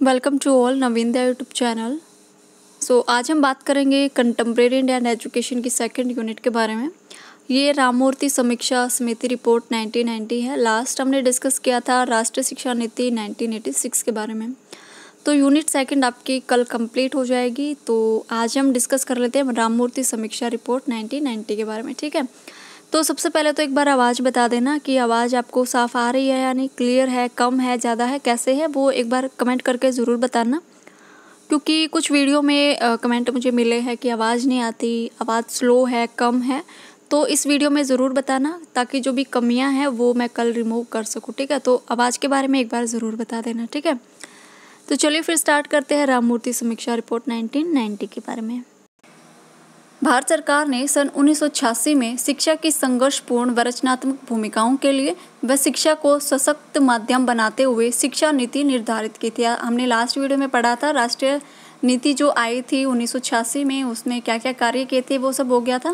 Welcome to all Navindya YouTube channel. आज हम बात करेंगे कंटेम्प्रेरी इंडियन एजुकेशन की सेकंड यूनिट के बारे में। ये राममूर्ति समीक्षा समिति रिपोर्ट 1990 है। लास्ट हमने डिस्कस किया था राष्ट्रीय शिक्षा नीति 1986 के बारे में। तो यूनिट सेकंड आपकी कल कंप्लीट हो जाएगी। तो आज हम डिस्कस कर लेते हैं राममूर्ति समीक्षा रिपोर्ट 1990 के बारे में। ठीक है, तो सबसे पहले तो एक बार आवाज़ बता देना कि आवाज़ आपको साफ़ आ रही है या नहीं, क्लियर है, कम है, ज़्यादा है, कैसे है, वो एक बार कमेंट करके ज़रूर बताना। क्योंकि कुछ वीडियो में कमेंट मुझे मिले हैं कि आवाज़ नहीं आती, आवाज़ स्लो है, कम है। तो इस वीडियो में ज़रूर बताना ताकि जो भी कमियां हैं वो मैं कल रिमूव कर सकूं। ठीक है, तो आवाज़ के बारे में एक बार ज़रूर बता देना। ठीक है, तो चलिए फिर स्टार्ट करते हैं राममूर्ति समीक्षा रिपोर्ट 1990 के बारे में। भारत सरकार ने सन 1986 में शिक्षा की संघर्षपूर्ण व रचनात्मक भूमिकाओं के लिए व शिक्षा को सशक्त माध्यम बनाते हुए शिक्षा नीति निर्धारित की थी। हमने लास्ट वीडियो में पढ़ा था राष्ट्रीय नीति जो आई थी 1986 में, उसमें क्या क्या कार्य किए थे वो सब हो गया था।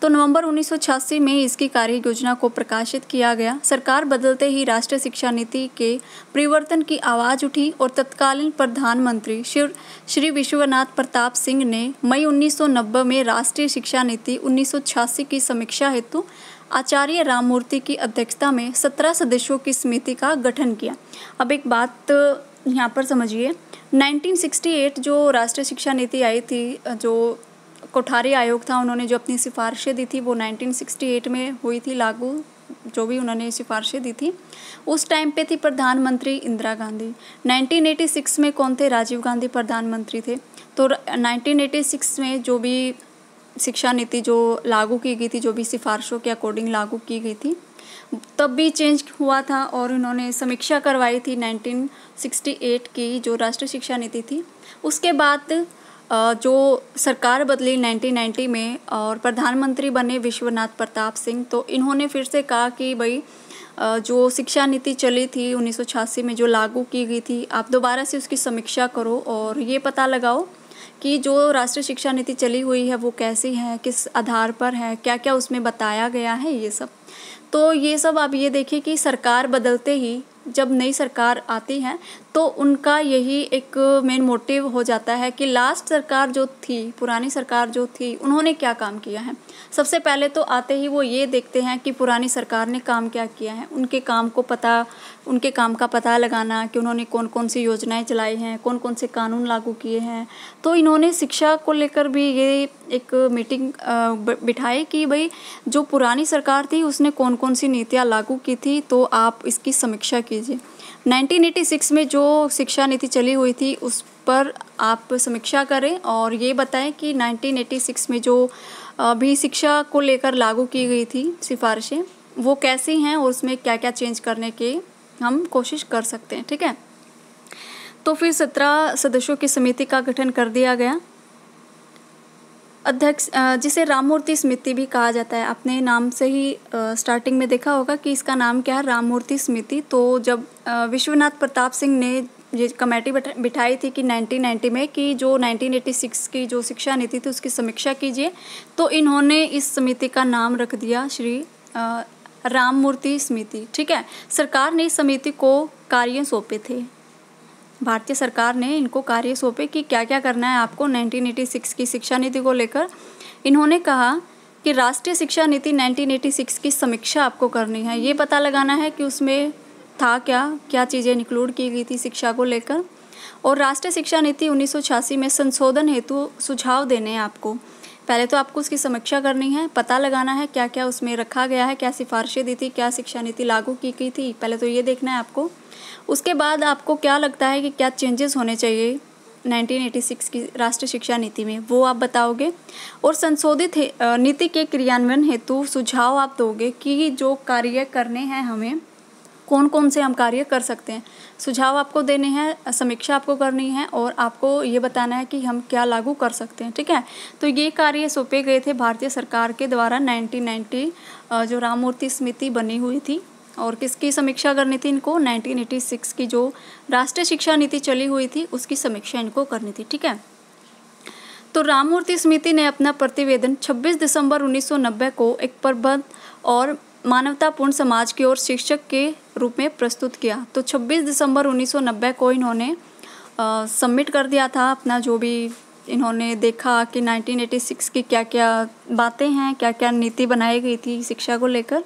तो नवंबर 1986 में इसकी कार्य योजना को प्रकाशित किया गया। सरकार बदलते ही राष्ट्रीय शिक्षा नीति के परिवर्तन की आवाज़ उठी और तत्कालीन प्रधानमंत्री श्री विश्वनाथ प्रताप सिंह ने मई 1990 में राष्ट्रीय शिक्षा नीति 1986 की समीक्षा हेतु आचार्य राममूर्ति की अध्यक्षता में 17 सदस्यों की समिति का गठन किया। अब एक बात यहाँ पर समझिए, 1968 जो राष्ट्रीय शिक्षा नीति आई थी, जो कोठारी आयोग था, उन्होंने जो अपनी सिफारिशें दी थी वो 1968 में हुई थी लागू। जो भी उन्होंने सिफारिशें दी थी उस टाइम पे थी प्रधानमंत्री इंदिरा गांधी। 1986 में कौन थे? राजीव गांधी प्रधानमंत्री थे। तो 1986 में जो भी शिक्षा नीति जो लागू की गई थी, जो भी सिफारिशों के अकॉर्डिंग लागू की गई थी, तब भी चेंज हुआ था और उन्होंने समीक्षा करवाई थी 1968 की जो राष्ट्रीय शिक्षा नीति थी। उसके बाद जो सरकार बदली 1990 में और प्रधानमंत्री बने विश्वनाथ प्रताप सिंह, तो इन्होंने फिर से कहा कि भाई जो शिक्षा नीति चली थी 1986 में जो लागू की गई थी, आप दोबारा से उसकी समीक्षा करो और ये पता लगाओ कि जो राष्ट्रीय शिक्षा नीति चली हुई है वो कैसी है, किस आधार पर है, क्या क्या उसमें बताया गया है, ये सब। तो ये सब आप ये देखिए कि सरकार बदलते ही जब नई सरकार आती है तो उनका यही एक मेन मोटिव हो जाता है कि लास्ट सरकार जो थी, पुरानी सरकार जो थी, उन्होंने क्या काम किया है। सबसे पहले तो आते ही वो ये देखते हैं कि पुरानी सरकार ने काम क्या किया है, उनके काम का पता लगाना कि उन्होंने कौन कौन सी योजनाएं चलाई हैं, कौन कौन से कानून लागू किए हैं। तो इन्होंने शिक्षा को लेकर भी ये एक मीटिंग बिठाई कि भाई जो पुरानी सरकार थी उसने कौन कौन सी नीतियाँ लागू की थी, तो आप इसकी समीक्षा कीजिए। 1986 में जो शिक्षा नीति चली हुई थी उस पर आप समीक्षा करें और ये बताएं कि 1986 में जो भी शिक्षा को लेकर लागू की गई थी सिफारिशें, वो कैसी हैं और उसमें क्या क्या चेंज करने की हम कोशिश कर सकते हैं। ठीक है, तो फिर 17 सदस्यों की समिति का गठन कर दिया गया। अध्यक्ष जिसे राममूर्ति समिति भी कहा जाता है, अपने नाम से ही स्टार्टिंग में देखा होगा कि इसका नाम क्या है, राममूर्ति समिति। तो जब विश्वनाथ प्रताप सिंह ने ये कमेटी बिठाई थी कि 1990 में कि जो 1986 की जो शिक्षा नीति थी उसकी समीक्षा कीजिए, तो इन्होंने इस समिति का नाम रख दिया श्री राममूर्ति समिति। ठीक है, सरकार ने इस समिति को कार्य सौंपे थे, भारतीय सरकार ने इनको कार्य सौंपे कि क्या क्या करना है आपको 1986 की शिक्षा नीति को लेकर। इन्होंने कहा कि राष्ट्रीय शिक्षा नीति 1986 की समीक्षा आपको करनी है, ये पता लगाना है कि उसमें था क्या क्या चीज़ें इंक्लूड की गई थी शिक्षा को लेकर, और राष्ट्रीय शिक्षा नीति 1986 में संशोधन हेतु सुझाव देने हैं आपको। पहले तो आपको उसकी समीक्षा करनी है, पता लगाना है क्या क्या उसमें रखा गया है, क्या सिफारिशें दी थी, क्या शिक्षा नीति लागू की गई थी, पहले तो ये देखना है आपको। उसके बाद आपको क्या लगता है कि क्या चेंजेस होने चाहिए 1986 की राष्ट्रीय शिक्षा नीति में, वो आप बताओगे। और संशोधित नीति के क्रियान्वयन हेतु सुझाव आप दोगे कि जो कार्य करने हैं हमें, कौन कौन से हम कार्य कर सकते हैं। सुझाव आपको देने हैं, समीक्षा आपको करनी है और आपको ये बताना है कि हम क्या लागू कर सकते हैं। ठीक है, तो ये कार्य सौंपे गए थे भारतीय सरकार के द्वारा 1990 जो राममूर्ति समिति बनी हुई थी। और किसकी समीक्षा करनी थी इनको? 1986 की जो राष्ट्रीय शिक्षा नीति चली हुई थी उसकी समीक्षा इनको करनी थी। ठीक है, तो राममूर्ति समिति ने अपना प्रतिवेदन 26 दिसंबर 1990 को एक प्रबुद्ध और मानवतापूर्ण समाज की ओर शिक्षक के रूप में प्रस्तुत किया। तो 26 दिसंबर 1990 को इन्होंने सबमिट कर दिया था अपना, जो भी इन्होंने देखा कि 1986 की क्या क्या बातें हैं, क्या क्या नीति बनाई गई थी शिक्षा को लेकर।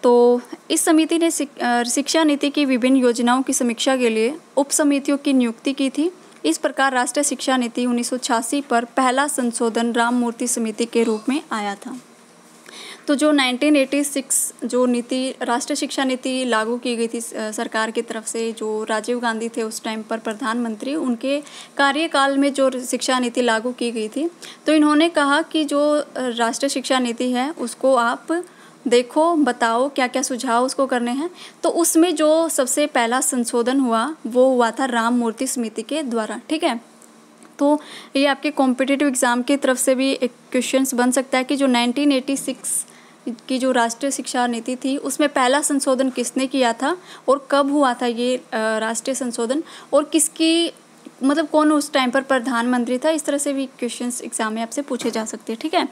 तो इस समिति ने शिक्षा नीति की विभिन्न योजनाओं की समीक्षा के लिए उप समितियों की नियुक्ति की थी। इस प्रकार राष्ट्रीय शिक्षा नीति 1986 पर पहला संशोधन राममूर्ति समिति के रूप में आया था। तो जो 1986 जो नीति राष्ट्रीय शिक्षा नीति लागू की गई थी सरकार की तरफ से, जो राजीव गांधी थे उस टाइम पर प्रधानमंत्री, उनके कार्यकाल में जो शिक्षा नीति लागू की गई थी, तो इन्होंने कहा कि जो राष्ट्रीय शिक्षा नीति है उसको आप देखो, बताओ क्या क्या सुझाव उसको करने हैं। तो उसमें जो सबसे पहला संशोधन हुआ वो हुआ था राममूर्ति समिति के द्वारा। ठीक है, तो ये आपके कॉम्पिटिटिव एग्ज़ाम की तरफ से भी एक क्वेश्चंस बन सकता है कि जो 1986 की जो राष्ट्रीय शिक्षा नीति थी उसमें पहला संशोधन किसने किया था और कब हुआ था ये राष्ट्रीय संशोधन, और किसकी मतलब कौन उस टाइम पर प्रधानमंत्री था। इस तरह से भी क्वेश्चंस एग्जाम में आपसे पूछे जा सकते हैं। ठीक है,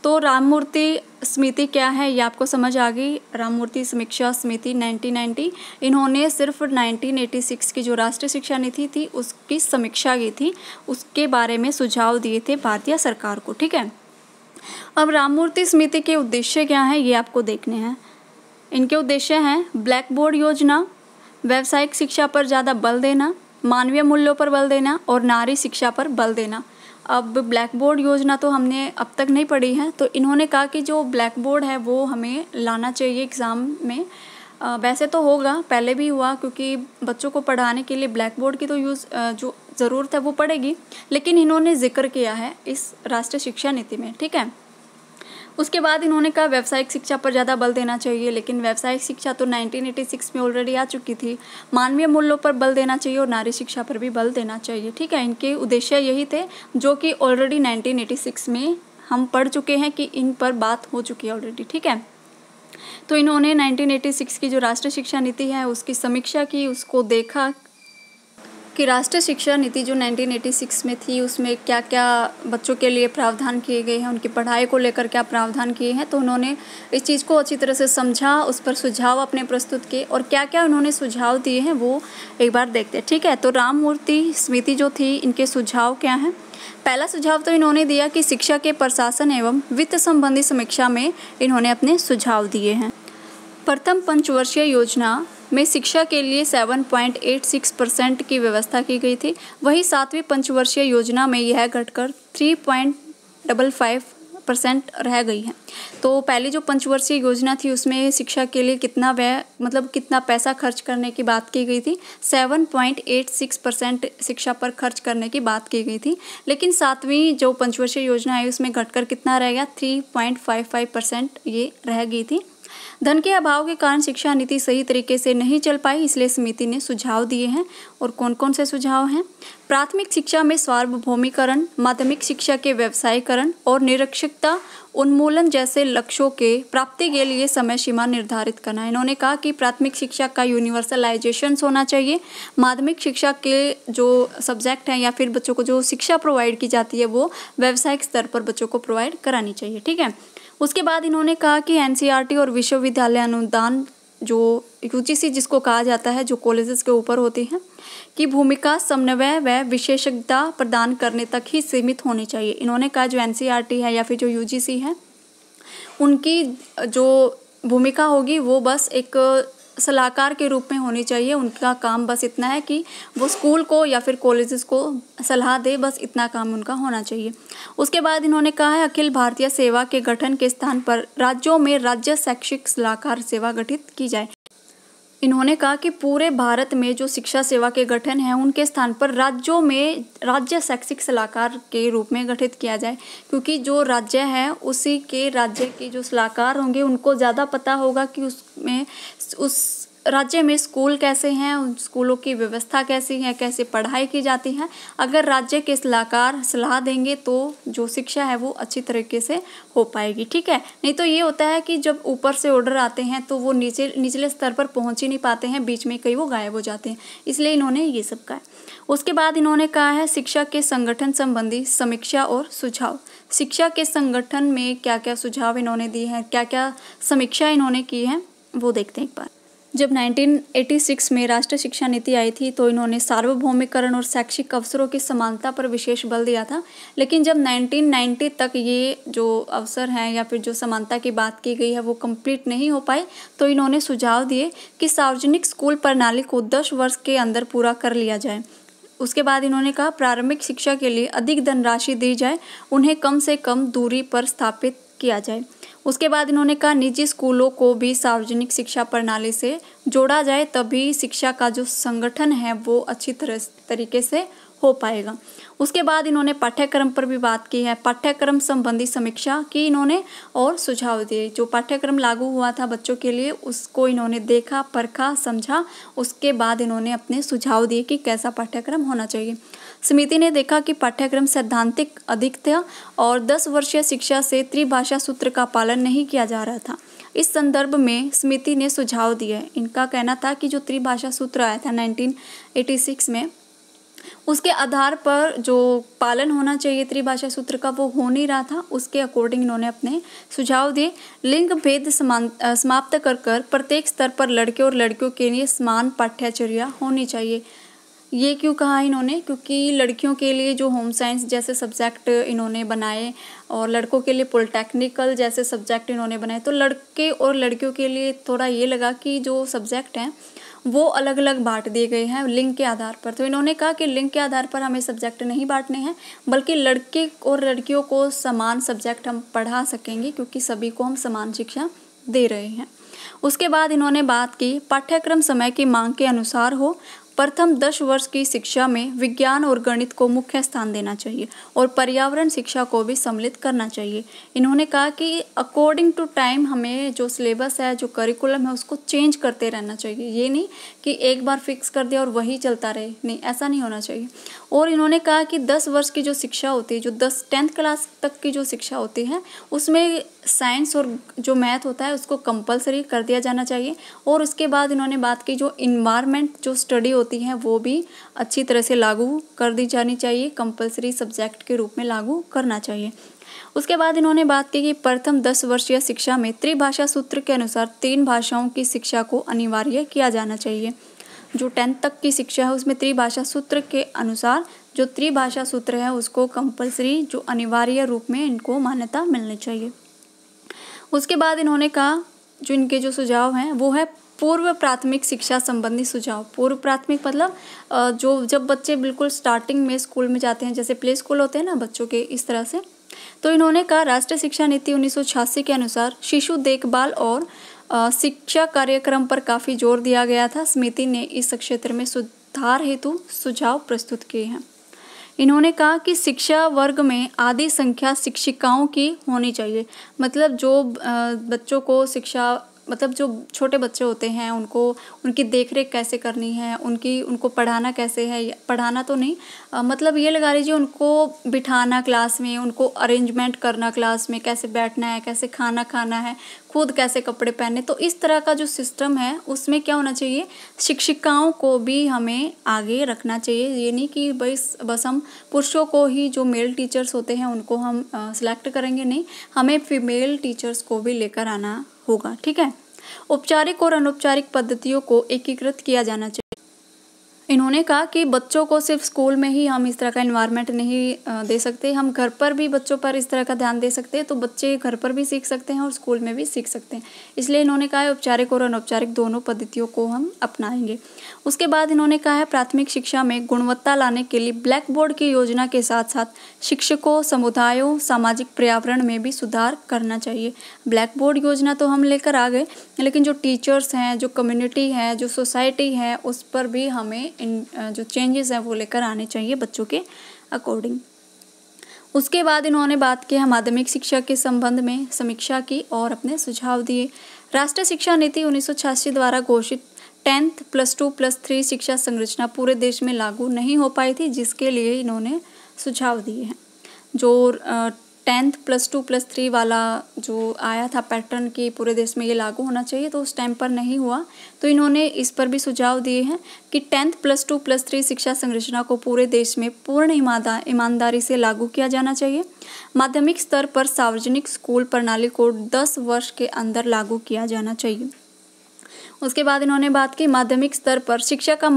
तो राममूर्ति समिति क्या है ये आपको समझ आ गई। राममूर्ति समीक्षा समिति 1990, इन्होंने सिर्फ 1986 की जो राष्ट्रीय शिक्षा नीति थी उसकी समीक्षा की थी, उसके बारे में सुझाव दिए थे भारतीय सरकार को। ठीक है, अब राममूर्ति समिति के उद्देश्य क्या हैं ये आपको देखने हैं। इनके उद्देश्य हैं ब्लैक बोर्ड योजना, व्यावसायिक शिक्षा पर ज़्यादा बल देना, मानवीय मूल्यों पर बल देना और नारी शिक्षा पर बल देना। अब ब्लैक बोर्ड योजना तो हमने अब तक नहीं पढ़ी है, तो इन्होंने कहा कि जो ब्लैक बोर्ड है वो हमें लाना चाहिए एग्ज़ाम में। वैसे तो होगा, पहले भी हुआ, क्योंकि बच्चों को पढ़ाने के लिए ब्लैक बोर्ड की तो जो ज़रूरत है वो पड़ेगी, लेकिन इन्होंने जिक्र किया है इस राष्ट्रीय शिक्षा नीति में। ठीक है, उसके बाद इन्होंने कहा व्यावसायिक शिक्षा पर ज़्यादा बल देना चाहिए, लेकिन व्यावसायिक शिक्षा तो 1986 में ऑलरेडी आ चुकी थी। मानवीय मूल्यों पर बल देना चाहिए और नारी शिक्षा पर भी बल देना चाहिए। ठीक है, इनके उद्देश्य यही थे जो कि ऑलरेडी 1986 में हम पढ़ चुके हैं कि इन पर बात हो चुकी है ऑलरेडी। ठीक है, तो इन्होंने 1986 की जो राष्ट्रीय शिक्षा नीति है उसकी समीक्षा की, उसको देखा कि राष्ट्रीय शिक्षा नीति जो 1986 में थी उसमें क्या क्या बच्चों के लिए प्रावधान किए गए हैं, उनकी पढ़ाई को लेकर क्या प्रावधान किए हैं। तो उन्होंने इस चीज़ को अच्छी तरह से समझा, उस पर सुझाव अपने प्रस्तुत किए, और क्या क्या उन्होंने सुझाव दिए हैं वो एक बार देखते हैं। ठीक है, तो राममूर्ति समिति जो थी इनके सुझाव क्या हैं। पहला सुझाव तो इन्होंने दिया कि शिक्षा के प्रशासन एवं वित्त संबंधी समीक्षा में इन्होंने अपने सुझाव दिए हैं। प्रथम पंचवर्षीय योजना में शिक्षा के लिए 7.86% की व्यवस्था की गई थी, वहीं 7वीं पंचवर्षीय योजना में यह घटकर 3.55% रह गई है। तो पहली जो पंचवर्षीय योजना थी उसमें शिक्षा के लिए कितना व्यय मतलब कितना पैसा खर्च करने की बात की गई थी, 7.86% शिक्षा पर खर्च करने की बात की गई थी, लेकिन 7वीं जो पंचवर्षीय योजना है उसमें घटकर कितना रह गया, 3.55% ये रह गई थी। धन के अभाव के कारण शिक्षा नीति सही तरीके से नहीं चल पाई, इसलिए समिति ने सुझाव दिए हैं। और कौन कौन से सुझाव हैं। प्राथमिक शिक्षा में सार्वभौमिकरण, माध्यमिक शिक्षा के व्यवसायीकरण और निरक्षरता उन्मूलन जैसे लक्ष्यों के प्राप्ति के लिए समय सीमा निर्धारित करना। इन्होंने कहा कि प्राथमिक शिक्षा का यूनिवर्सलाइजेशन होना चाहिए, माध्यमिक शिक्षा के जो सब्जेक्ट हैं या फिर बच्चों को जो शिक्षा प्रोवाइड की जाती है वो व्यावसायिक स्तर पर बच्चों को प्रोवाइड करानी चाहिए। ठीक है, उसके बाद इन्होंने कहा कि एनसीईआरटी और विश्वविद्यालय अनुदान जो यूजीसी जिसको कहा जाता है, जो कॉलेजेस के ऊपर होती हैं, की भूमिका समन्वय व विशेषज्ञता प्रदान करने तक ही सीमित होनी चाहिए। इन्होंने कहा जो एनसीईआरटी है या फिर जो यूजीसी है उनकी जो भूमिका होगी वो बस एक सलाहकार के रूप में होनी चाहिए। उनका काम बस इतना है कि वो स्कूल को या फिर कॉलेजेस को सलाह दे, बस इतना काम उनका होना चाहिए। उसके बाद इन्होंने कहा है अखिल भारतीय सेवा के गठन के स्थान पर राज्यों में राज्य शैक्षिक सलाहकार सेवा गठित की जाए। इन्होंने कहा कि पूरे भारत में जो शिक्षा सेवा के गठन है उनके स्थान पर राज्यों में राज्य शैक्षिक सलाहकार के रूप में गठित किया जाए, क्योंकि जो राज्य है उसी के राज्य के जो सलाहकार होंगे उनको ज़्यादा पता होगा कि उसमें उस राज्य में स्कूल कैसे हैं, उन स्कूलों की व्यवस्था कैसी है, कैसे पढ़ाई की जाती है। अगर राज्य के सलाहकार सलाह देंगे तो जो शिक्षा है वो अच्छी तरीके से हो पाएगी। ठीक है, नहीं तो ये होता है कि जब ऊपर से ऑर्डर आते हैं तो वो निचले स्तर पर पहुंच ही नहीं पाते हैं, बीच में कई वो गायब हो जाते हैं, इसलिए इन्होंने ये सब कहा। उसके बाद इन्होंने कहा है शिक्षा के संगठन संबंधी समीक्षा और सुझाव। शिक्षा के संगठन में क्या क्या सुझाव इन्होंने दिए हैं, क्या क्या समीक्षा इन्होंने की है वो देखते हैं एक बार। जब 1986 में राष्ट्रीय शिक्षा नीति आई थी तो इन्होंने सार्वभौमिकरण और शैक्षिक अवसरों की समानता पर विशेष बल दिया था। लेकिन जब 1990 तक ये जो अवसर हैं या फिर जो समानता की बात की गई है वो कंप्लीट नहीं हो पाई, तो इन्होंने सुझाव दिए कि सार्वजनिक स्कूल प्रणाली को 10 वर्ष के अंदर पूरा कर लिया जाए। उसके बाद इन्होंने कहा प्रारंभिक शिक्षा के लिए अधिक धनराशि दी जाए, उन्हें कम से कम दूरी पर स्थापित किया जाए। उसके बाद इन्होंने कहा निजी स्कूलों को भी सार्वजनिक शिक्षा प्रणाली से जोड़ा जाए, तभी शिक्षा का जो संगठन है वो अच्छी तरीके से हो पाएगा। उसके बाद इन्होंने पाठ्यक्रम पर भी बात की है, पाठ्यक्रम संबंधी समीक्षा की इन्होंने और सुझाव दिए। जो पाठ्यक्रम लागू हुआ था बच्चों के लिए उसको इन्होंने देखा, परखा, समझा, उसके बाद इन्होंने अपने सुझाव दिए कि कैसा पाठ्यक्रम होना चाहिए। समिति ने देखा कि पाठ्यक्रम सैद्धांतिक अधिक था और 10 वर्षीय शिक्षा से त्रिभाषा सूत्र का पालन नहीं किया जा रहा था। इस संदर्भ में समिति ने सुझाव दिए। इनका कहना था कि जो त्रिभाषा सूत्र आया था 1986 में, उसके आधार पर जो पालन होना चाहिए त्रिभाषा सूत्र का वो हो नहीं रहा था। उसके अकॉर्डिंग इन्होंने अपने सुझाव दिए। लिंग भेद समाप्त कर प्रत्येक स्तर पर लड़के और लड़कियों के लिए समान पाठ्यचर्या होनी चाहिए। ये क्यों कहा इन्होंने? क्योंकि लड़कियों के लिए जो होम साइंस जैसे सब्जेक्ट इन्होंने बनाए और लड़कों के लिए पॉलिटेक्निकल जैसे सब्जेक्ट इन्होंने बनाए, तो लड़के और लड़कियों के लिए थोड़ा ये लगा कि जो सब्जेक्ट हैं वो अलग अलग बांट दिए गए हैं लिंग के आधार पर। तो इन्होंने कहा कि लिंग के आधार पर हमें सब्जेक्ट नहीं बांटने हैं, बल्कि लड़के और लड़कियों को समान सब्जेक्ट हम पढ़ा सकेंगे क्योंकि सभी को हम समान शिक्षा दे रहे हैं। उसके बाद इन्होंने बात की पाठ्यक्रम समय की मांग के अनुसार हो। प्रथम 10 वर्ष की शिक्षा में विज्ञान और गणित को मुख्य स्थान देना चाहिए और पर्यावरण शिक्षा को भी सम्मिलित करना चाहिए। इन्होंने कहा कि अकॉर्डिंग टू टाइम हमें जो सिलेबस है, जो करिकुलम है, उसको चेंज करते रहना चाहिए। ये नहीं कि एक बार फिक्स कर दिया और वही चलता रहे, नहीं, ऐसा नहीं होना चाहिए। और इन्होंने कहा कि 10 वर्ष की जो शिक्षा होती है, जो 10th क्लास तक की जो शिक्षा होती है, उसमें साइंस और जो मैथ होता है उसको कंपलसरी कर दिया जाना चाहिए। और उसके बाद इन्होंने बात की जो इन्वायरमेंट जो स्टडी होती है वो भी अच्छी तरह से लागू कर दी जानी चाहिए, कंपलसरी सब्जेक्ट के रूप में लागू करना चाहिए। उसके बाद इन्होंने बात की कि प्रथम 10 वर्षीय शिक्षा में त्रिभाषा सूत्र के अनुसार 3 भाषाओं की शिक्षा को अनिवार्य किया जाना चाहिए। जो 10th तक की शिक्षा है उसमें त्रिभाषा सूत्र के अनुसार जो त्रिभाषा सूत्र है उसको कंपलसरी जो अनिवार्य रूप में इनको मान्यता मिलनी चाहिए। उसके बाद इन्होंने कहा जो इनके जो सुझाव हैं वो है पूर्व प्राथमिक शिक्षा संबंधी सुझाव। पूर्व प्राथमिक मतलब जो जब बच्चे बिल्कुल स्टार्टिंग में स्कूल में जाते हैं, जैसे प्ले स्कूल होते हैं ना बच्चों के, इस तरह से। तो इन्होंने कहा राष्ट्रीय शिक्षा नीति 1986 के अनुसार शिशु देखभाल और शिक्षा कार्यक्रम पर काफ़ी जोर दिया गया था। समिति ने इस क्षेत्र में सुधार हेतु सुझाव प्रस्तुत किए हैं। इन्होंने कहा कि शिक्षा वर्ग में आधी संख्या शिक्षिकाओं की होनी चाहिए। मतलब जो बच्चों को शिक्षा, मतलब जो छोटे बच्चे होते हैं उनको उनकी देखरेख कैसे करनी है, उनको पढ़ाना कैसे है, पढ़ाना तो नहीं, मतलब ये लगा लीजिए उनको बिठाना क्लास में, उनको अरेंजमेंट करना क्लास में, कैसे बैठना है, कैसे खाना खाना है, खुद कैसे कपड़े पहनने। तो इस तरह का जो सिस्टम है उसमें क्या होना चाहिए, शिक्षिकाओं को भी हमें आगे रखना चाहिए। ये नहीं कि बस हम पुरुषों को ही, जो मेल टीचर्स होते हैं उनको हम सिलेक्ट करेंगे, नहीं, हमें फीमेल टीचर्स को भी लेकर आना होगा। ठीक है। औपचारिक और अनौपचारिक पद्धतियों को एकीकृत किया जाना चाहिए। इन्होंने कहा कि बच्चों को सिर्फ स्कूल में ही हम इस तरह का एनवायरनमेंट नहीं दे सकते, हम घर पर भी बच्चों पर इस तरह का ध्यान दे सकते हैं, तो बच्चे घर पर भी सीख सकते हैं और स्कूल में भी सीख सकते हैं। इसलिए इन्होंने कहा है औपचारिक और अनौपचारिक दोनों पद्धतियों को हम अपनाएंगे। उसके बाद इन्होंने कहा है प्राथमिक शिक्षा में गुणवत्ता लाने के लिए ब्लैक बोर्ड की योजना के साथ साथ शिक्षकों, समुदायों, सामाजिक पर्यावरण में भी सुधार करना चाहिए। ब्लैक बोर्ड योजना तो हम लेकर आ गए, लेकिन जो टीचर्स हैं, जो कम्युनिटी है, जो सोसाइटी है, उस पर भी हमें इन जो चेंजेस हैं वो लेकर आने चाहिए बच्चों के अकॉर्डिंग। उसके बाद इन्होंने बात की माध्यमिक शिक्षा के संबंध में समीक्षा की और अपने सुझाव दिए। राष्ट्रीय शिक्षा नीति 1986 द्वारा घोषित 10th +2 +3 शिक्षा संरचना पूरे देश में लागू नहीं हो पाई थी, जिसके लिए इन्होंने सुझाव दिए हैं। जो 10th +2 +3 वाला जो आया था पैटर्न की पूरे देश में ये लागू होना चाहिए, तो उस टाइम पर नहीं हुआ, तो इन्होंने इस पर भी सुझाव दिए हैं कि 10th +2 +3 शिक्षा संरचना को पूरे देश में पूर्ण ईमानदारी से लागू किया जाना चाहिए। माध्यमिक स्तर पर सार्वजनिक स्कूल प्रणाली को 10 वर्ष के अंदर लागू किया जाना चाहिए। उसके बाद इन्होंने बात की माध्यमिक स्तर पर शिक्षा का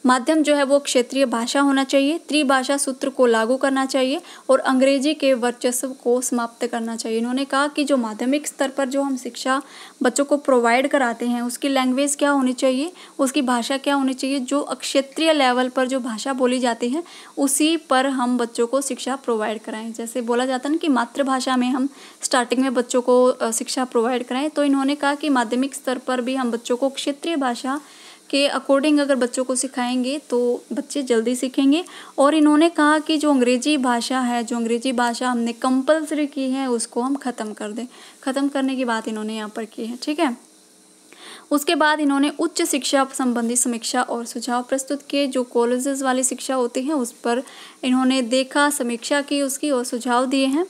माध्यम जो है वो क्षेत्रीय भाषा होना चाहिए, त्रिभाषा सूत्र को लागू करना चाहिए और अंग्रेजी के वर्चस्व को समाप्त करना चाहिए। इन्होंने कहा कि जो माध्यमिक स्तर पर जो हम शिक्षा बच्चों को प्रोवाइड कराते हैं उसकी लैंग्वेज क्या होनी चाहिए, उसकी भाषा क्या होनी चाहिए, जो क्षेत्रीय लेवल पर जो भाषा बोली जाती है उसी पर हम बच्चों को शिक्षा प्रोवाइड कराएं। जैसे बोला जाता है ना कि मातृभाषा में हम स्टार्टिंग में बच्चों को शिक्षा प्रोवाइड कराएं, तो इन्होंने कहा कि माध्यमिक स्तर पर भी हम बच्चों को क्षेत्रीय भाषा के अकॉर्डिंग अगर बच्चों को सिखाएंगे तो बच्चे जल्दी सीखेंगे। और इन्होंने कहा कि जो अंग्रेजी भाषा हमने कंपलसरी की है उसको हम ख़त्म कर दें। ख़त्म करने की बात इन्होंने यहाँ पर की है, ठीक है। उसके बाद इन्होंने उच्च शिक्षा संबंधी समीक्षा और सुझाव प्रस्तुत किए। जो कॉलेजेस वाली शिक्षा होती है उस पर इन्होंने देखा, समीक्षा की उसकी और सुझाव दिए हैं।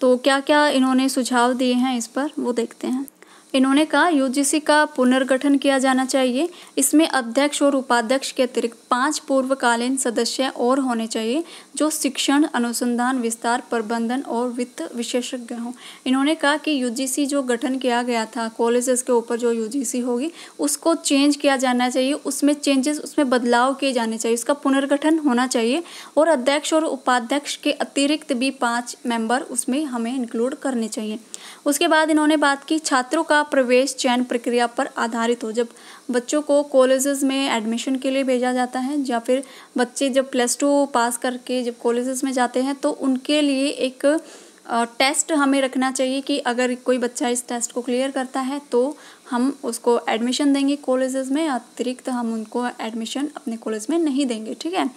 तो क्या क्या इन्होंने सुझाव दिए हैं इस पर वो देखते हैं। इन्होंने कहा यूजीसी का पुनर्गठन किया जाना चाहिए। इसमें अध्यक्ष और उपाध्यक्ष के अतिरिक्त 5 पूर्वकालीन सदस्य और होने चाहिए जो शिक्षण, अनुसंधान, विस्तार, प्रबंधन और वित्त विशेषज्ञ हों। इन्होंने कहा कि यूजीसी जो गठन किया गया था कॉलेजेस के ऊपर, जो यूजीसी होगी उसको चेंज किया जाना चाहिए, उसमें बदलाव किए जाने चाहिए, उसका पुनर्गठन होना चाहिए और अध्यक्ष और उपाध्यक्ष के अतिरिक्त भी 5 मेंबर उसमें हमें इंक्लूड करने चाहिए। उसके बाद इन्होंने बात की छात्रों का प्रवेश चयन प्रक्रिया पर आधारित हो। जब बच्चों को कॉलेजेस में एडमिशन के लिए भेजा जाता है या फिर बच्चे जब +2 पास करके जब कॉलेजेस में जाते हैं तो उनके लिए एक टेस्ट हमें रखना चाहिए कि अगर कोई बच्चा इस टेस्ट को क्लियर करता है तो हम उसको एडमिशन देंगे कॉलेजेस में, अतिरिक्त हम उनको एडमिशन अपने कॉलेज में नहीं देंगे, ठीक है।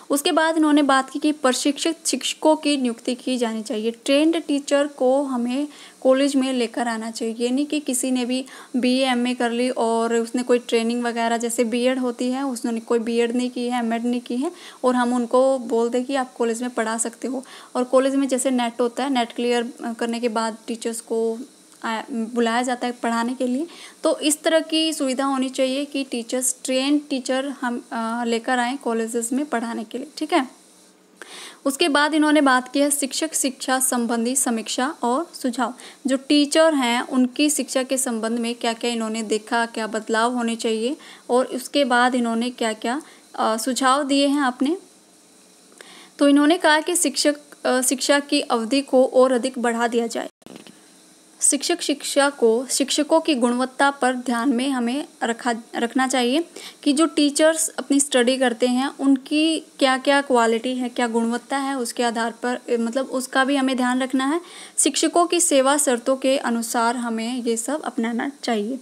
उसके बाद इन्होंने बात की कि प्रशिक्षित शिक्षकों की नियुक्ति की जानी चाहिए। ट्रेंड टीचर को हमें कॉलेज में लेकर आना चाहिए। ये नहीं कि किसी ने भी BA MA कर ली और उसने कोई ट्रेनिंग वगैरह, जैसे B.Ed होती है, उसने कोई B.Ed नहीं की है, M.Ed नहीं की है और हम उनको बोल दें कि आप कॉलेज में पढ़ा सकते हो। और कॉलेज में जैसे नेट होता है, नेट क्लियर करने के बाद टीचर्स को बुलाया जाता है पढ़ाने के लिए, तो इस तरह की सुविधा होनी चाहिए कि ट्रेन टीचर हम लेकर आएँ कॉलेजेस में पढ़ाने के लिए, ठीक है। उसके बाद इन्होंने बात की है शिक्षक शिक्षा संबंधी समीक्षा और सुझाव। जो टीचर हैं उनकी शिक्षा के संबंध में क्या क्या इन्होंने देखा, क्या बदलाव होने चाहिए और उसके बाद इन्होंने क्या क्या सुझाव दिए हैं अपने। तो इन्होंने कहा कि शिक्षा की अवधि को और अधिक बढ़ा दिया जाए। शिक्षकों की गुणवत्ता पर ध्यान में हमें रखना चाहिए कि जो टीचर्स अपनी स्टडी करते हैं उनकी क्या क्या क्वालिटी है, क्या गुणवत्ता है, उसके आधार पर मतलब उसका भी हमें ध्यान रखना है। शिक्षकों की सेवा शर्तों के अनुसार हमें ये सब अपनाना चाहिए,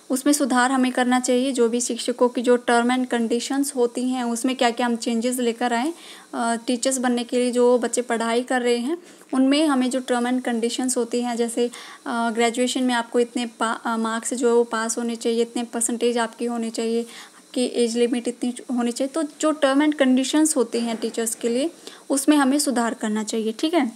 उसमें सुधार हमें करना चाहिए। जो भी शिक्षकों की जो टर्म एंड कंडीशंस होती हैं उसमें क्या क्या हम चेंजेस लेकर आएँ। टीचर्स बनने के लिए जो बच्चे पढ़ाई कर रहे हैं उनमें हमें जो टर्म एंड कंडीशंस होती हैं, जैसे ग्रेजुएशन में आपको इतने मार्क्स जो है वो पास होने चाहिए, इतने परसेंटेज आपकी होनी चाहिए, आपकी एज लिमिट इतनी होनी चाहिए। तो जो टर्म एंड कंडीशंस होती हैं टीचर्स के लिए उसमें हमें सुधार करना चाहिए, ठीक है।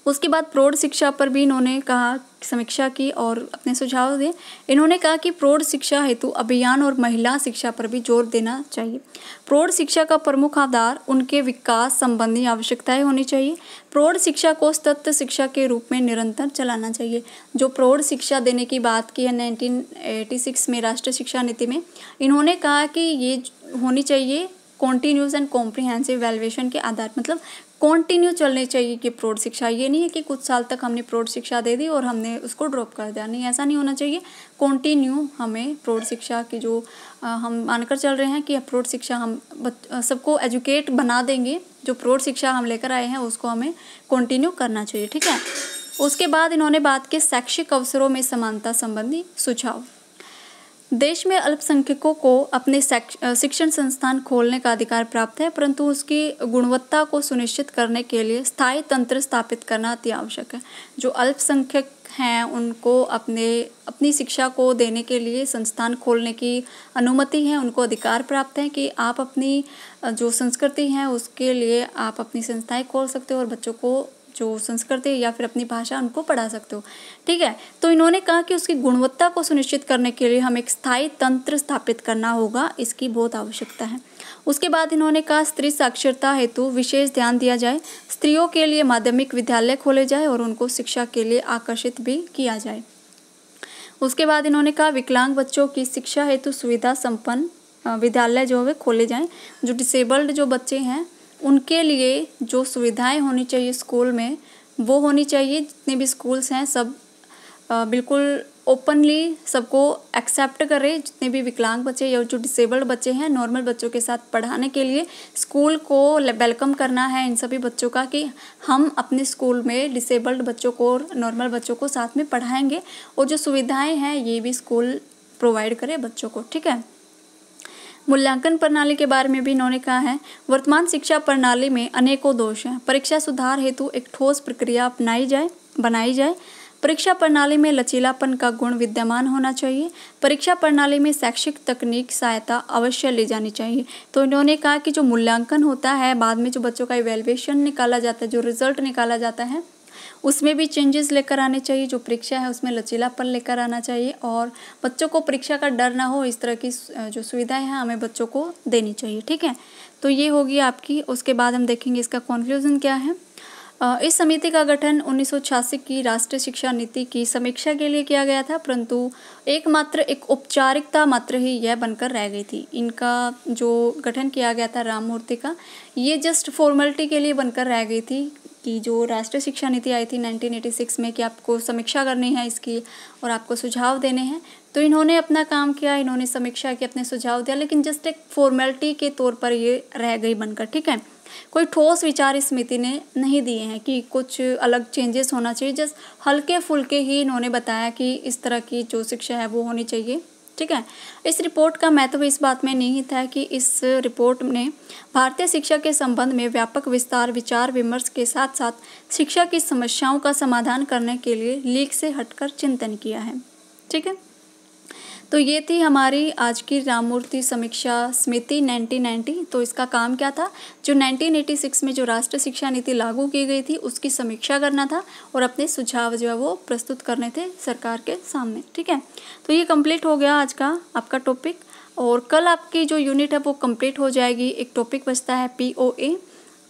उसके बाद प्रौढ़ शिक्षा पर भी इन्होंने कहा, समीक्षा की और अपने सुझाव दिए। इन्होंने कहा कि प्रौढ़ शिक्षा हेतु अभियान और महिला शिक्षा पर भी जोर देना चाहिए। प्रौढ़ शिक्षा का प्रमुख आधार उनके विकास संबंधी आवश्यकताएं होनी चाहिए। प्रौढ़ शिक्षा को सतत शिक्षा के रूप में निरंतर चलाना चाहिए। जो प्रौढ़ शिक्षा देने की बात की है 1986 में राष्ट्रीय शिक्षा नीति में, इन्होंने कहा कि ये होनी चाहिए कॉन्टीन्यूस एंड कॉम्प्रिहेंसिव वैल्यूएशन के आधार, मतलब कॉन्टिन्यू चलनी चाहिए कि प्रौढ़ शिक्षा, ये नहीं है कि कुछ साल तक हमने प्रौढ़ शिक्षा दे दी और हमने उसको ड्रॉप कर दिया, नहीं, ऐसा नहीं होना चाहिए। कॉन्टिन्यू हमें प्रौढ़ शिक्षा की जो हम मानकर चल रहे हैं कि प्रौढ़ शिक्षा हम सबको एजुकेट बना देंगे, जो प्रौढ़ शिक्षा हम लेकर आए हैं उसको हमें कॉन्टिन्यू करना चाहिए, ठीक है। उसके बाद इन्होंने बात की शैक्षिक अवसरों में समानता संबंधी सुझाव। देश में अल्पसंख्यकों को अपने शिक्षण संस्थान खोलने का अधिकार प्राप्त है, परंतु उसकी गुणवत्ता को सुनिश्चित करने के लिए स्थायी तंत्र स्थापित करना अति आवश्यक है। जो अल्पसंख्यक हैं उनको अपनी शिक्षा को देने के लिए संस्थान खोलने की अनुमति है, उनको अधिकार प्राप्त है कि आप अपनी जो संस्कृति है उसके लिए आप अपनी संस्थाएं खोल सकते हो और बच्चों को जो संस्कृति या फिर अपनी भाषा उनको पढ़ा सकते हो, ठीक है। तो इन्होंने कहा कि उसकी गुणवत्ता को सुनिश्चित करने के लिए हमें एक स्थायी तंत्र स्थापित करना होगा, इसकी बहुत आवश्यकता है। उसके बाद इन्होंने कहा स्त्री साक्षरता हेतु विशेष ध्यान दिया जाए, स्त्रियों के लिए माध्यमिक विद्यालय खोले जाए और उनको शिक्षा के लिए आकर्षित भी किया जाए। उसके बाद इन्होंने कहा विकलांग बच्चों की शिक्षा हेतु सुविधा संपन्न विद्यालय जो है खोले जाएं। जो डिसेबल्ड जो बच्चे हैं उनके लिए जो सुविधाएं होनी चाहिए स्कूल में वो होनी चाहिए। जितने भी स्कूल्स हैं सब बिल्कुल ओपनली सबको एक्सेप्ट करें। जितने भी विकलांग बच्चे या जो डिसेबल्ड बच्चे हैं नॉर्मल बच्चों के साथ पढ़ाने के लिए स्कूल को वेलकम करना है इन सभी बच्चों का कि हम अपने स्कूल में डिसेबल्ड बच्चों को और नॉर्मल बच्चों को साथ में पढ़ाएंगे और जो सुविधाएं हैं ये भी स्कूल प्रोवाइड करे बच्चों को। ठीक है। मूल्यांकन प्रणाली के बारे में भी इन्होंने कहा है वर्तमान शिक्षा प्रणाली में अनेकों दोष हैं। परीक्षा सुधार हेतु एक ठोस प्रक्रिया बनाई जाए। परीक्षा प्रणाली में लचीलापन का गुण विद्यमान होना चाहिए। परीक्षा प्रणाली में शैक्षिक तकनीक सहायता अवश्य ले जानी चाहिए। तो इन्होंने कहा कि जो मूल्यांकन होता है बाद में जो बच्चों का इवैल्यूएशन निकाला जाता है, जो रिजल्ट निकाला जाता है उसमें भी चेंजेस लेकर आने चाहिए। जो परीक्षा है उसमें लचीलापन लेकर आना चाहिए और बच्चों को परीक्षा का डर ना हो इस तरह की जो सुविधाएं हैं हमें बच्चों को देनी चाहिए। ठीक है। तो ये होगी आपकी। उसके बाद हम देखेंगे इसका कंक्लूजन क्या है। इस समिति का गठन 1986 की राष्ट्रीय शिक्षा नीति की समीक्षा के लिए किया गया था, परंतु एक औपचारिकता मात्र ही यह बनकर रह गई थी। इनका जो गठन किया गया था राममूर्ति का ये जस्ट फॉर्मेलिटी के लिए बनकर रह गई थी कि जो राष्ट्रीय शिक्षा नीति आई थी 1986 में कि आपको समीक्षा करनी है इसकी और आपको सुझाव देने हैं। तो इन्होंने अपना काम किया, इन्होंने समीक्षा की, अपने सुझाव दिया, लेकिन जस्ट एक फॉर्मेलिटी के तौर पर ये रह गई बनकर। ठीक है। कोई ठोस विचार इस समिति ने नहीं दिए हैं कि कुछ अलग चेंजेस होना चाहिए। जस्ट हल्के फुल्के ही इन्होंने बताया कि इस तरह की जो शिक्षा है वो होनी चाहिए। ठीक है। इस रिपोर्ट का महत्व इस बात में नहीं था कि इस रिपोर्ट ने भारतीय शिक्षा के संबंध में व्यापक विचार विमर्श के साथ साथ शिक्षा की समस्याओं का समाधान करने के लिए लीक से हटकर चिंतन किया है। ठीक है। तो ये थी हमारी आज की राममूर्ति समीक्षा समिति 1990। तो इसका काम क्या था, जो 1986 में जो राष्ट्रीय शिक्षा नीति लागू की गई थी उसकी समीक्षा करना था और अपने सुझाव जो है वो प्रस्तुत करने थे सरकार के सामने। ठीक है। तो ये कंप्लीट हो गया आज का आपका टॉपिक और कल आपकी जो यूनिट है वो कंप्लीट हो जाएगी। एक टॉपिक बचता है POA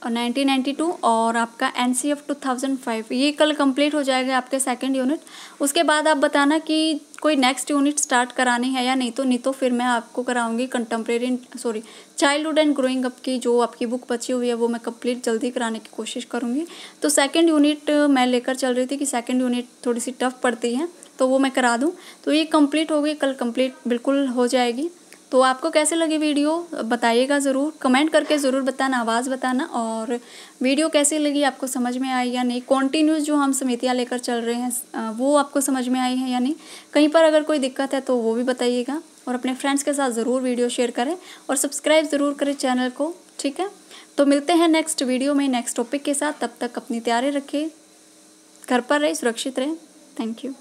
1992 और आपका NCF 2005 ये कल कंप्लीट हो जाएगा आपके सेकंड यूनिट। उसके बाद आप बताना कि कोई नेक्स्ट यूनिट स्टार्ट करानी है या नहीं तो फिर मैं आपको कराऊंगी चाइल्डहुड एंड ग्रोइंग अप की जो आपकी बुक बची हुई है वो मैं कंप्लीट जल्दी कराने की कोशिश करूंगी। तो सेकंड यूनिट मैं लेकर चल रही थी कि सेकंड यूनिट थोड़ी सी टफ पड़ती है तो वो मैं करा दूँ। तो ये कंप्लीट हो गई, कल कंप्लीट बिल्कुल हो जाएगी। तो आपको कैसे लगी वीडियो बताइएगा ज़रूर, कमेंट करके ज़रूर बताना, आवाज़ बताना। और वीडियो कैसी लगी, आपको समझ में आई या नहीं, कॉन्टिन्यूस जो हम समितियाँ लेकर चल रहे हैं वो आपको समझ में आई है या नहीं, कहीं पर अगर कोई दिक्कत है तो वो भी बताइएगा। और अपने फ्रेंड्स के साथ ज़रूर वीडियो शेयर करें और सब्सक्राइब ज़रूर करें चैनल को। ठीक है। तो मिलते हैं नेक्स्ट वीडियो में नेक्स्ट टॉपिक के साथ। तब तक अपनी तैयारी रखें, घर पर रहें, सुरक्षित रहें। Thank you.